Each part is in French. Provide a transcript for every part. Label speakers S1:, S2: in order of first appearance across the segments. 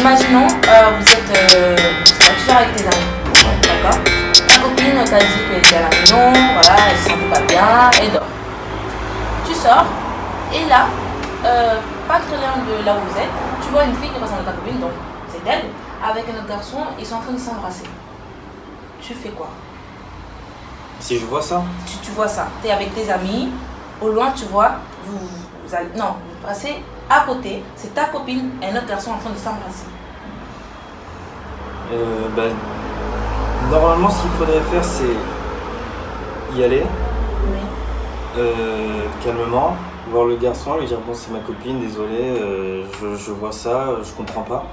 S1: Imaginons, vous êtes toujours avec tes amis, d'accord? Ta copine t'a dit qu'elle était à la maison, voilà, elle se sentait pas bien, elle dort. Tu sors, et là, pas très loin de là où vous êtes, tu vois une fille qui ressemble à ta copine, donc c'est elle, avec un autre garçon, ils sont en train de s'embrasser. Tu fais quoi?
S2: Si je vois ça,
S1: Tu vois ça, tu es avec tes amis, au loin tu vois, vous passez à côté, c'est ta copine et un autre garçon en train de s'embrasser.
S2: normalement, ce qu'il faudrait faire, c'est y aller,
S1: Oui.
S2: calmement, voir le garçon, lui dire bon, c'est ma copine, désolé, je vois ça, je comprends pas.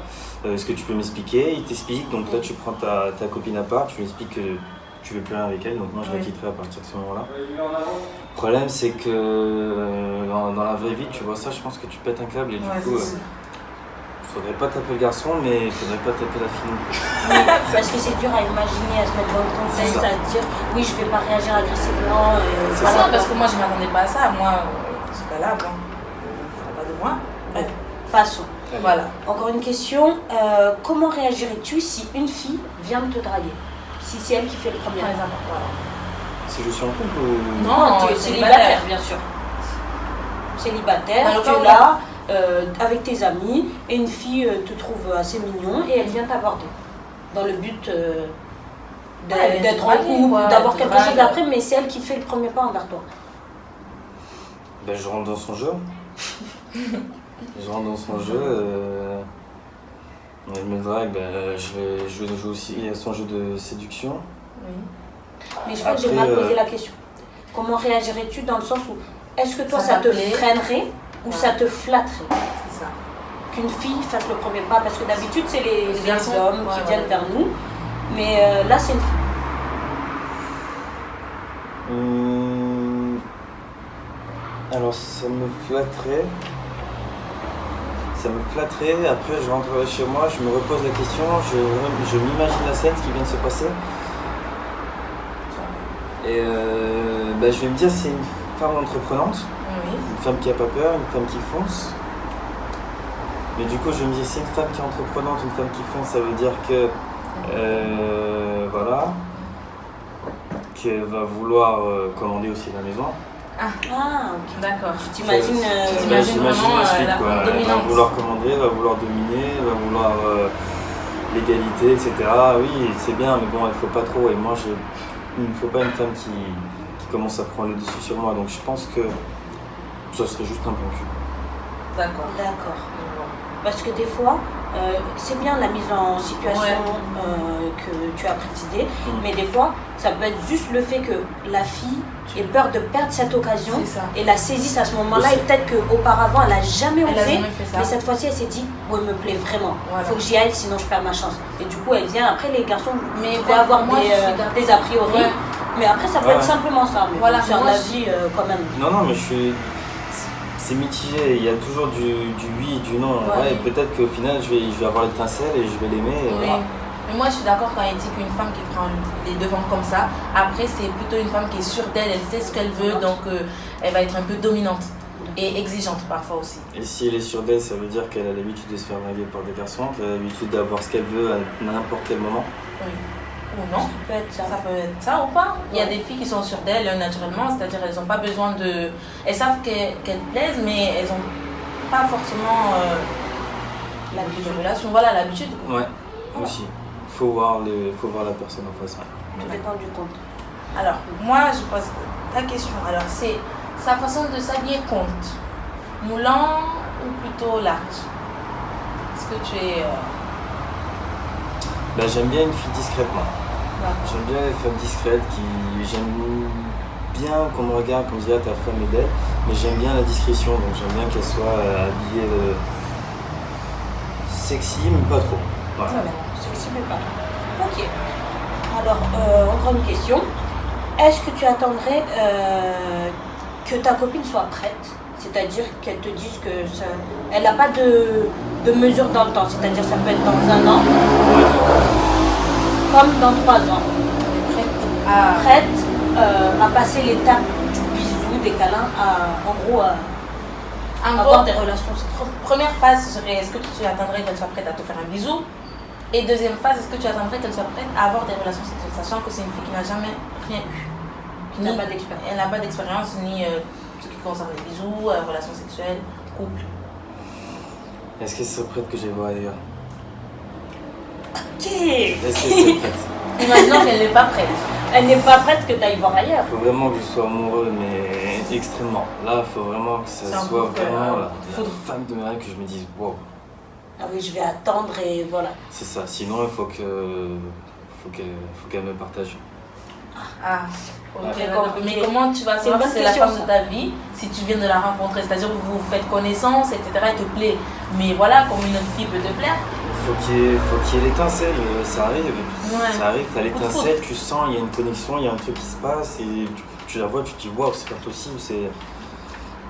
S2: Est-ce que tu peux m'expliquer? Il t'explique, donc là tu prends ta copine à part, tu lui expliques que tu veux plus rien avec elle, donc moi je la quitterai à partir de ce moment-là. Le problème c'est que dans la vraie vie, tu vois ça, je pense que tu pètes un câble et du coup, faudrait pas taper le garçon, mais il faudrait pas taper la fille non plus.
S3: Oui, parce que c'est dur à imaginer, à se mettre dans le contexte, à se dire oui, je vais pas réagir agressivement.
S1: Voilà, parce que moi je m'attendais pas à ça, moi, dans ce cas-là, bon, pas de moi.
S3: Bref, passons.
S1: Voilà.
S3: Encore une question, comment réagirais-tu si une fille vient de te draguer? Si c'est elle qui fait le premier
S1: Par
S3: pas.
S1: exemple, voilà.
S2: Si je suis en couple ou...
S1: Non,
S3: tu es célibataire, bien sûr. Célibataire,
S1: Dans le
S3: tu
S1: cas
S3: es
S1: où
S3: là, avec tes amis, et une fille te trouve assez mignon, et elle vient t'aborder. Dans le but d'être en couple, d'avoir quelque chose d'après, mais c'est elle qui fait le premier pas envers toi.
S2: Ben, je rentre dans son jeu. Je rentre dans son jeu. Elle me drague, ben, je vais jouer aussi à son jeu de séduction.
S1: Oui.
S3: Mais je crois que j'ai mal posé la question. Comment réagirais-tu dans le sens où, est-ce que toi ça te
S1: t'appelait.
S3: freinerait ou ça te flatterait
S1: C'est ça.
S3: qu'une fille fasse le premier pas? Parce que d'habitude c'est les
S1: garçons,
S3: hommes qui viennent vers nous, mais là c'est une fille.
S2: Alors ça me flatterait. Ça me flatterait. Après je rentrerai chez moi, je me repose la question, je m'imagine la scène, ce qui vient de se passer. Et ben, je vais me dire c'est une femme entreprenante,
S1: Oui.
S2: une femme qui a pas peur, une femme qui fonce. Mais du coup je me dis c'est une femme qui est entreprenante, une femme qui fonce, ça veut dire que voilà, qu'elle va vouloir commander aussi la maison.
S3: Ah, ok.
S1: D'accord.
S3: Tu t'imagines
S1: t'imagines vraiment
S2: la suite,
S1: la
S2: quoi.
S1: femme
S2: Elle va
S1: dominante.
S2: vouloir commander, elle va vouloir dominer, elle va vouloir l'égalité, etc. Oui, c'est bien, mais bon, il faut pas trop. Et moi, il ne me faut pas une femme qui commence à prendre le dessus sur moi. Donc je pense que ça serait juste un bon cul.
S1: D'accord.
S3: D'accord. Parce que des fois, c'est bien la mise en situation que tu as précisée, mais des fois, ça peut être juste le fait que la fille ait peur de perdre cette occasion et la saisisse à ce moment-là, et peut-être qu'auparavant, elle n'a jamais osé, mais cette fois-ci, elle s'est dit, bon, il me plaît vraiment, il faut que j'y aille, sinon je perds ma chance. Et du coup, elle vient, après les garçons,
S1: Mais
S3: peuvent avoir
S1: moi,
S3: des a priori, mais après, ça peut être simplement ça, mais
S1: Voilà,
S3: c'est un
S1: moi,
S3: avis quand même.
S2: Non, mais c'est mitigé, il y a toujours du oui et du non. Ouais, et peut-être qu'au final, je vais avoir l'étincelle et je vais l'aimer.
S1: Oui. Mais moi, je suis d'accord quand il dit qu'une femme qui prend les devants comme ça, après, c'est plutôt une femme qui est sûre d'elle, elle sait ce qu'elle veut, donc elle va être un peu dominante et exigeante parfois aussi.
S2: Et si elle est sûre d'elle, ça veut dire qu'elle a l'habitude de se faire draguer par des garçons, qu'elle a l'habitude d'avoir ce qu'elle veut à n'importe quel moment.
S1: Oui. Ou non.
S3: Ça peut être ça.
S1: Ça peut être ça ou pas. Il y a des filles qui sont sûres d'elles naturellement, c'est-à-dire elles n'ont pas besoin de... Elles savent qu'elles plaisent, mais elles n'ont pas forcément l'habitude de relation. Voilà, l'habitude.
S2: Ouais, aussi. Faut voir la personne en face.
S3: Tout dépend du compte.
S1: Alors, moi, je pose la question. Alors, c'est sa façon de s'habiller compte. Moulant ou plutôt large? Est-ce que tu es...
S2: Bah, j'aime bien une fille discrète, moi. J'aime bien les femmes discrètes j'aime bien qu'on me regarde, qu'on me dise ah, ta femme est belle, mais j'aime bien la discrétion, donc j'aime bien qu'elle soit habillée sexy, mais pas trop. Voilà.
S3: Sexy, mais pas trop. Ok. Alors, encore une question. Est-ce que tu attendrais que ta copine soit prête? C'est-à-dire qu'elle te dise que ça... Elle n'a pas de mesure dans le temps, c'est-à-dire ça peut être dans 1 an, comme dans 3 ans. Prête à passer l'étape du bisou, des câlins, en gros,
S1: En
S3: avoir
S1: gros,
S3: des relations sexuelles.
S1: première phase, je dirais, est-ce que tu attendrais qu'elle soit prête à te faire un bisou? Et deuxième phase, est-ce que tu attendrais qu'elle soit prête à avoir des relations sexuelles, sachant que c'est une fille qui n'a jamais rien eu.
S3: Qui n'a pas d'expérience.
S1: Elle n'a pas d'expérience, ni ce qui concerne les bisous, relations sexuelles, couple.
S2: Est-ce qu'elle serait prête que j'aille voir ailleurs?
S3: Ok.
S2: Est-ce qu'elle serait prête?
S1: Imaginons qu'elle n'est pas prête.
S3: Elle n'est pas prête que tu ailles voir ailleurs.
S2: Il faut vraiment que je sois amoureux, mais extrêmement. Là, il faut vraiment que ça
S1: C'est un
S2: soit
S1: peu,
S2: vraiment la
S1: foudre.
S2: femme de ma vie, que je me dise wow.
S3: Ah oui, je vais attendre et voilà.
S2: C'est ça, sinon il faut qu'elle me partage.
S1: Ah, ok,
S3: Ouais.
S1: d'accord. Mais comment tu vas
S3: C'est une
S1: savoir
S3: bonne
S1: si c'est la
S3: question,
S1: femme
S3: ça.
S1: de ta vie si tu viens de la rencontrer? C'est-à-dire que vous faites connaissance, etc. Elle te plaît. Mais voilà, comme une autre fille peut te plaire.
S2: Faut qu'il y ait l'étincelle, ça arrive.
S1: Ouais.
S2: Ça arrive, t'as
S1: Coup de
S2: l'étincelle, tu sens, il y a une connexion, il y a un truc qui se passe, et tu la vois, tu te dis waouh, c'est pas possible,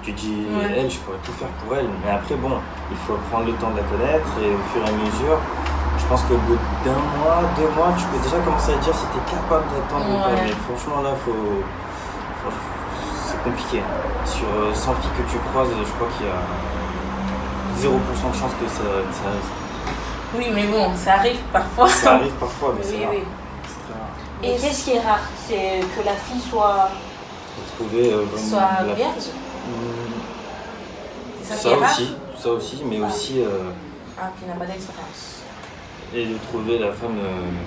S2: tu te dis
S1: Ouais.
S2: elle, je pourrais tout faire pour elle. Mais après, bon, il faut prendre le temps de la connaître, et au fur et à mesure, je pense qu'au bout d'un mois, 2 mois, tu peux déjà commencer à dire si t'es capable d'attendre ou pas.
S1: Ouais.
S2: Mais franchement, là, c'est compliqué. Sur 100 filles que tu croises, je crois qu'il y a 0% de chance que ça arrive.
S1: Oui, mais bon, ça arrive parfois.
S2: Ça arrive parfois, mais c'est
S3: Oui,
S2: rare.
S3: oui.
S2: C'est très rare.
S3: Et qu'est-ce qui est rare? C'est que la fille soit.
S2: Trouver vraiment
S1: Soit
S2: la-
S1: vierge.
S2: Hmm,
S1: C'est ça qui est rare.
S2: ça aussi, mais
S1: Ah.
S2: aussi
S1: Ah, qui n'a pas d'expérience.
S2: et de trouver la femme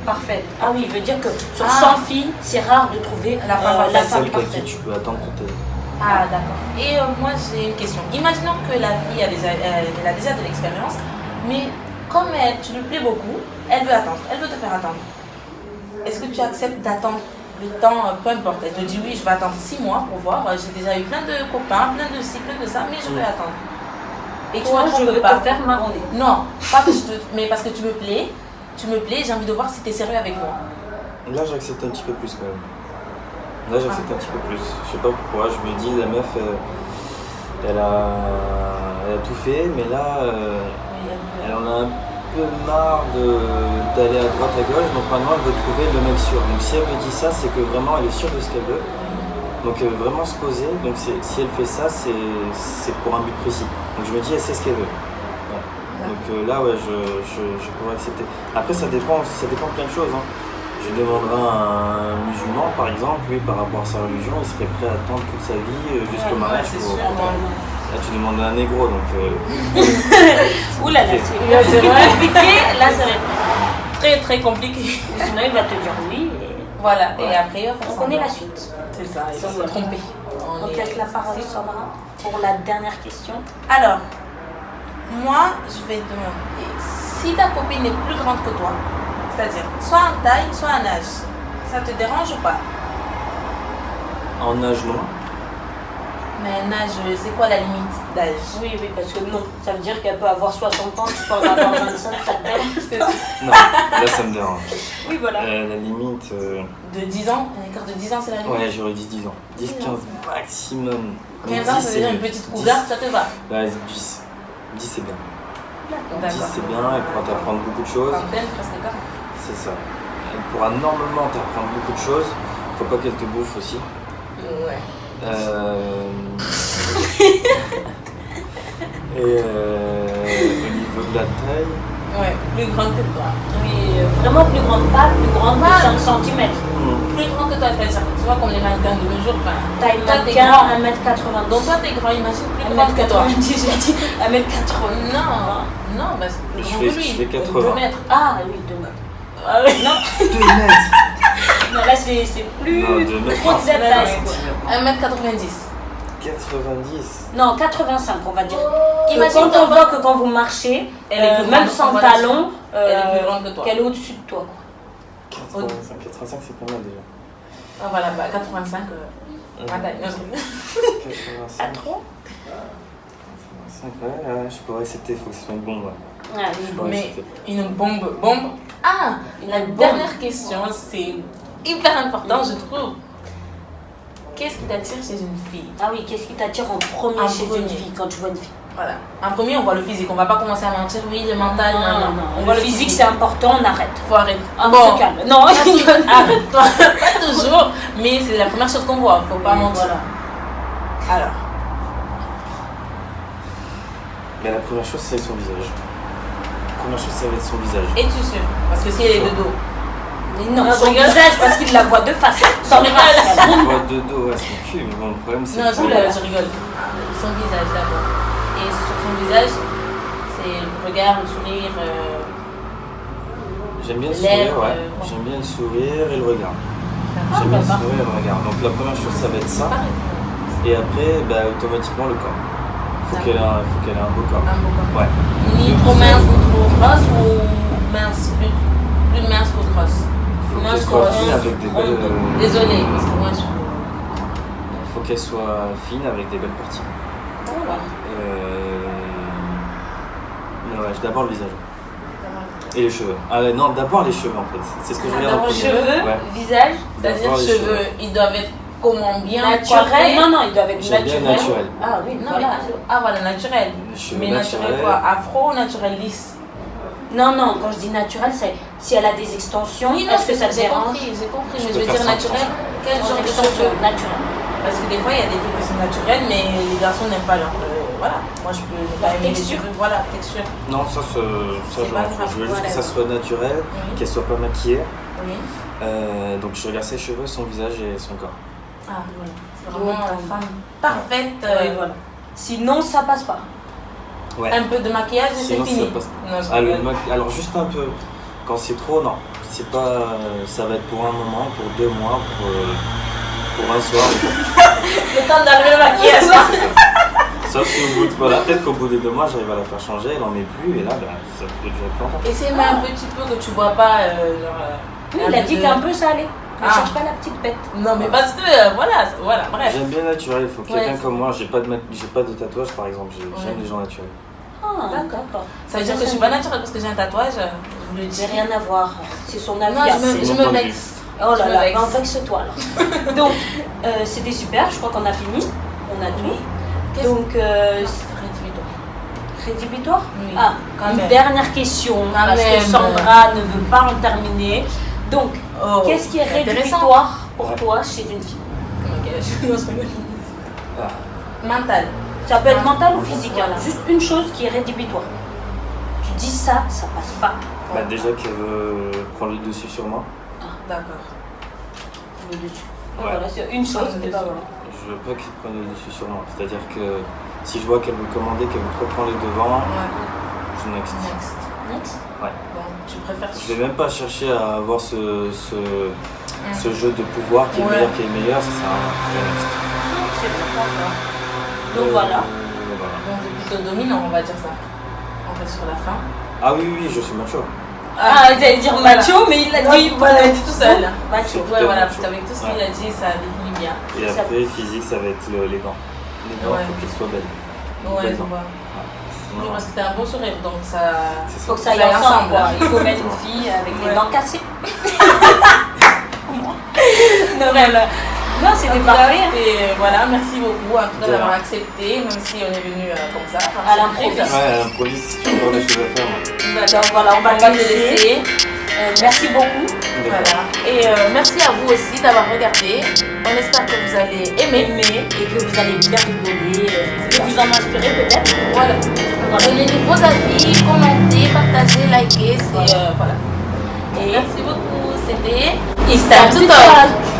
S3: Parfaite. Ah oui, veut dire que sur
S1: Ah.
S3: 100 filles, c'est rare de trouver
S1: La femme parfaite.
S3: la femme
S2: celle à qui
S3: parfaite.
S2: tu peux attendre toute ta vie.
S1: Ah, d'accord. Et moi, j'ai une question. Imaginons que la fille elle a déjà de l'expérience, mais comme tu lui plais beaucoup, elle veut attendre, elle veut te faire attendre. Est-ce que tu acceptes d'attendre le temps, peu importe? Elle te dit oui, je vais attendre 6 mois pour voir. J'ai déjà eu plein de copains, plein de ci, plein de ça, mais je vais attendre. Et tu
S3: Toi,
S1: ne
S3: je veux
S1: trompes pas.
S3: te faire marronner.
S1: Non, pas que mais parce que tu me plais, j'ai envie de voir si tu es sérieux avec moi.
S2: Là, j'accepte un petit peu plus quand même. Là, j'accepte un petit peu plus. Je sais pas pourquoi. Je me dis la meuf, elle a tout fait, mais là, elle en a un peu marre d'aller à droite à gauche. Donc maintenant, elle veut trouver le mec sûr. Donc si elle me dit ça, c'est que vraiment, elle est sûre de ce qu'elle veut. Donc vraiment se poser, donc si elle fait ça, c'est pour un but précis. Donc je me dis, elle sait ce qu'elle veut. Ouais. Donc là, ouais, je pourrais accepter. Après, ça dépend de plein de choses. Hein. Je demanderai à un musulman, par exemple, lui, par rapport à sa religion, il serait prêt à attendre toute sa vie jusqu'au mariage.
S1: c'est
S2: pour-
S1: sûr.
S2: Là, tu demandes à un négro, donc...
S3: Ouh là là,
S2: Ok.
S3: c'est compliqué. Là, ça va être.
S1: Très très compliqué.
S3: Sinon, il va te dire oui. Et
S1: Voilà, et
S2: Ouais.
S1: après, il va faire
S3: on connaît
S1: semblant.
S3: la suite.
S1: C'est ça, il va
S3: Donc,
S1: se tromper.
S3: On te laisse la parole, Sandra, pour la dernière question.
S1: Alors, moi, je vais te demander, si ta copine est plus grande que toi, c'est-à-dire soit en taille, soit en âge, ça te dérange ou pas?
S2: En âge, non.
S1: Mais un âge, c'est quoi la limite d'âge?
S3: Oui, oui, parce que non, ça veut dire qu'elle peut avoir 60 ans, tu peux en avoir 25, ça te dérange.
S2: Non, là, ça me dérange.
S3: Oui, voilà.
S2: La limite...
S1: De 10 ans? Un écart de 10 ans, c'est la limite?
S2: Ouais, j'aurais dit 10 ans. 10, 15 maximum.
S1: 15 ans, ça veut dire une petite cougar, ça te va?
S2: Ouais, 10. 10 c'est bien. 10
S1: D'accord.
S2: c'est bien, elle pourra t'apprendre beaucoup de choses.
S1: Trentaine, presque 40.
S2: C'est ça. Elle pourra normalement t'apprendre beaucoup de choses. Faut pas qu'elle te bouffe aussi.
S1: Ouais.
S2: Et au niveau de la taille,
S1: Ouais, plus grande que toi.
S3: Oui, vraiment plus grande, pas plus grande
S1: Pas.
S3: que 5 cm.
S1: Plus grande que toi, c'est-à-dire, tu vois, comme les mannequins de nos jours. Enfin,
S3: Taille
S1: toi, t'es
S3: mannequin,
S1: grand.
S3: 1m80.
S1: Donc toi, t'es grand, imagine plus grande que toi.
S3: 1m90, j'ai dit 1m80.
S1: Non, bah, c'est plus
S2: Je
S1: grand
S2: fais-
S1: que lui.
S2: je fais 80.
S1: 2 mètres.
S3: Ah oui, 2 mètres.
S1: Ah oui.
S3: Non,
S2: 2 mètres.
S3: non là c'est plus
S2: Non, 2 mètres.
S3: trop de cette
S1: Ouais,
S3: taille.
S1: ouais.
S3: Quoi.
S1: 1m90.
S2: 90.
S3: Non, 85 on va dire.
S1: Imagine
S3: Quand
S1: ton
S3: on voit que quand vous marchez,
S1: Elle est plus
S3: même
S1: grande,
S3: sans
S1: on va dire.
S3: talons,
S1: Elle est plus grande que toi.
S3: qu'elle est au-dessus de toi.
S2: 85 c'est pas mal déjà.
S1: Ah voilà, bah 85. Ma taille. Non, je-
S2: 85.
S3: À trop
S2: 85, ouais, je pourrais accepter, il faut que ce soit une bombe. Ouais.
S3: Ouais,
S2: Je pourrais
S1: Mais
S2: accepter.
S1: une bombe. Ah, la
S3: Une bombe.
S1: dernière question, c'est hyper important, je trouve. Qu'est-ce qui t'attire chez une fille?
S3: Ah oui, qu'est-ce qui t'attire en premier
S1: En
S3: chez
S1: premier.
S3: une fille quand tu vois une fille?
S1: Voilà. En premier, on voit le physique. On va pas commencer à mentir. Oui, le mental. Non. On voit
S3: Le physique c'est important, on arrête.
S1: Faut arrêter.
S3: Ah,
S1: Bon,
S3: on se calme. Non,
S1: arrête-toi. Pas toujours. Mais c'est la première chose qu'on voit. Faut pas mentir.
S3: Voilà.
S1: Alors.
S2: Mais la première chose, c'est son visage. La première chose, ça va être son visage.
S1: Es-tu sûr? Parce que si elle est de dos.
S3: Mais non,
S1: Non,
S3: son
S1: je rigole.
S3: visage parce qu'il la voit de face. Sans
S1: Je
S3: face.
S2: Moi, de dos, ouais, son cul, mais bon, le problème, c'est
S1: Non,
S2: que-
S1: je rigole. Son visage d'abord. Et sur son visage, c'est le regard, le sourire.
S2: J'aime bien le
S1: lèvres,
S2: sourire, ouais.
S1: ouais.
S2: J'aime bien le sourire et le regard.
S1: Ah,
S2: J'aime bien le
S1: bah,
S2: sourire et le regard. Donc la première chose, ça va être ça.
S1: pareil.
S2: Et après, bah, automatiquement, le corps. Faut
S1: D'accord.
S2: qu'elle ait un beau corps.
S1: Un beau corps.
S2: Ouais.
S1: Ni trop mince, ni trop grosse ou mince, plus mince que grosse.
S2: Faut
S1: Mince
S2: qu'elle soit
S1: grosse.
S2: fine avec des belles.
S1: Désolée, parce que moi je suis.
S2: Faut qu'elle soit fine avec des belles parties.
S1: Ouais.
S2: Mais ouais, d'abord le visage. Et les cheveux. Ah non, d'abord les cheveux en fait. C'est ce que je regarde en
S1: D'abord
S2: premier.
S1: cheveux,
S2: Ouais.
S1: visage, c'est-à-dire
S2: D'abord les
S1: cheveux,
S2: cheveux.
S1: ils doivent être comment bien
S3: Naturel.
S1: coiffés.
S3: Non, non, il doit être
S2: J'aime bien
S3: naturel.
S2: naturel.
S3: Ah oui,
S1: Non,
S3: voilà.
S1: voilà, naturel.
S2: Les cheveux
S1: Mais naturel
S2: naturels.
S1: quoi? Afro ou naturel lisse?
S3: Non, non, quand je dis naturel, c'est si elle a des extensions,
S1: Oui, non,
S3: est-ce que ça te
S1: j'ai
S3: dérange?
S1: compris, mais
S2: Je
S1: je
S2: peux
S1: veux
S2: faire
S1: dire
S2: ça,
S1: naturel. Quel genre de
S3: Extension
S1: cheveux?
S3: naturelle.
S1: Parce que des fois, il y a des filles qui sont naturelles, mais les garçons n'aiment pas leur. Voilà, moi je peux ne pas aimer les
S3: Texture.
S1: cheveux. Voilà, texture.
S2: Non, ça je
S1: C'est
S2: m'en
S1: pas
S2: fous.
S1: grave,
S2: Je veux juste
S1: voilà.
S2: que ça soit naturel,
S1: Oui.
S2: qu'elle soit pas maquillée.
S1: Oui.
S2: Donc je regarde ses cheveux, son visage et son corps.
S1: Ah, voilà. C'est vraiment la femme parfaite.
S3: Oui, voilà. Sinon, ça passe pas.
S2: Ouais.
S1: Un peu de maquillage et c'est
S2: Sinon,
S1: fini.
S2: ça passe.
S1: Non, je
S2: Ah,
S1: rigole.
S2: alors juste un peu. Quand c'est trop, non. C'est pas. Ça va être pour un moment, pour 2 mois, pour un soir.
S1: Le temps d'enlever le maquillage.
S2: Sauf si au bout de, voilà, peut-être qu'au bout des 2 mois, j'arrive à la faire changer, elle en met plus, et là, bah, ça peut durer plus longtemps.
S1: Essaye mais un petit peu que tu vois pas, genre.
S3: Oui,
S1: un
S3: il a
S1: peu
S3: dit
S1: de-
S3: qu'un peu ça allait. Ne
S1: Ah.
S3: cherche pas la petite bête.
S1: Non, mais parce que, voilà, bref.
S2: J'aime bien naturel, il faut que
S1: Ouais,
S2: quelqu'un
S1: c'est-
S2: comme moi, j'ai pas de tatouage par exemple, j'aime
S1: Ouais.
S2: les gens naturels.
S3: Ah,
S1: D'accord.
S3: d'accord.
S1: Ça veut dire que je suis pas naturelle parce que j'ai un tatouage, je vous le dis.
S3: J'ai rien à voir. C'est son avis.
S1: Non,
S3: à
S1: je me,
S3: ses-
S1: je
S2: mon
S1: me
S2: point de
S1: vexe.
S3: Oh
S1: je
S3: là
S1: me
S3: là,
S1: vexe.
S3: ben vexe-toi alors. Donc, c'était super, je crois qu'on a fini. On a tout.
S1: Qu'est-ce-
S3: Donc,
S1: Rédhibitoire.
S3: rédhibitoire.
S1: Oui,
S3: Ah,
S1: quand
S3: une
S1: même.
S3: dernière question,
S1: Quand
S3: parce
S1: même.
S3: que Sandra ne veut pas en terminer. Donc,
S1: Oh,
S3: qu'est-ce qui est
S1: c'est intéressant.
S3: rédhibitoire pour
S2: Ouais.
S3: toi chez une fille?
S1: Ok, non, je rigole.
S2: Ah.
S1: Mental.
S3: Ça peut être mental ou physique, hein.
S1: Voilà.
S3: Juste une chose qui est rédhibitoire. Tu dis ça, ça passe pas.
S2: Bah, déjà qu'elle veut prendre le dessus sur moi,
S1: D'accord.
S3: Le dessus.
S2: Ouais.
S3: Voilà, c'est une chose,
S1: Le
S3: c'est pas
S1: dessus.
S3: voilà.
S2: je veux pas qu'elle prenne le dessus sur moi. C'est-à-dire que si je vois qu'elle veut commander, qu'elle veut trop prendre les devants,
S1: Ouais.
S2: je next.
S1: Next.
S3: Next.
S1: Bon, tu préfères.
S2: Je vais même pas chercher à avoir ce jeu de pouvoir qui est
S1: Ouais.
S2: meilleur, qui est meilleur, ça sert à rien. Je vais next.
S3: C'est bon, d'accord. Donc voilà.
S2: Voilà.
S1: Donc, plutôt dominant, on va dire ça. On reste sur la fin.
S2: Ah oui, oui, je suis macho.
S3: Ah, j'allais dire
S1: Voilà.
S3: macho, mais il l'a dit.
S1: Voilà, il a dit tout seul.
S3: Macho.
S1: Ouais, voilà,
S2: macho.
S1: parce qu'avec tout ce qu'il
S2: Ouais.
S1: a dit, ça définit bien.
S2: Et
S3: Ça-
S2: après, physique, ça va être les dents. Les dents, il
S1: Ouais.
S2: faut qu'elles soient belles.
S1: Ouais,
S2: Belles
S1: je
S2: dents.
S1: vois.
S2: Sinon,
S1: Oui, parce que t'as un beau sourire, donc ça.
S2: c'est
S3: Faut que
S2: ça.
S3: ça aille ensemble, quoi. Il faut mettre une fille avec les
S1: Ouais.
S3: dents cassées. Non, voilà. Non, c'était parfait.
S1: Et voilà, merci beaucoup en tout cas
S2: De
S1: d'avoir
S2: rien.
S1: accepté, même si on est venu comme ça.
S3: À l'improviste.
S2: Ouais, à l'improviste, j'ai encore des choses à faire. moi.
S3: Donc voilà, on va
S1: te
S3: te laisser. Merci beaucoup.
S1: Voilà. Et merci à vous aussi d'avoir regardé. On espère que vous allez aimer.
S3: Aimer et que vous allez bien rigoler, que vous en inspirez peut-être.
S1: Voilà. Donnez-nous vos avis, commentez, partagez, likez. Voilà.
S3: Et
S1: Merci beaucoup. C'était
S3: It's time to talk.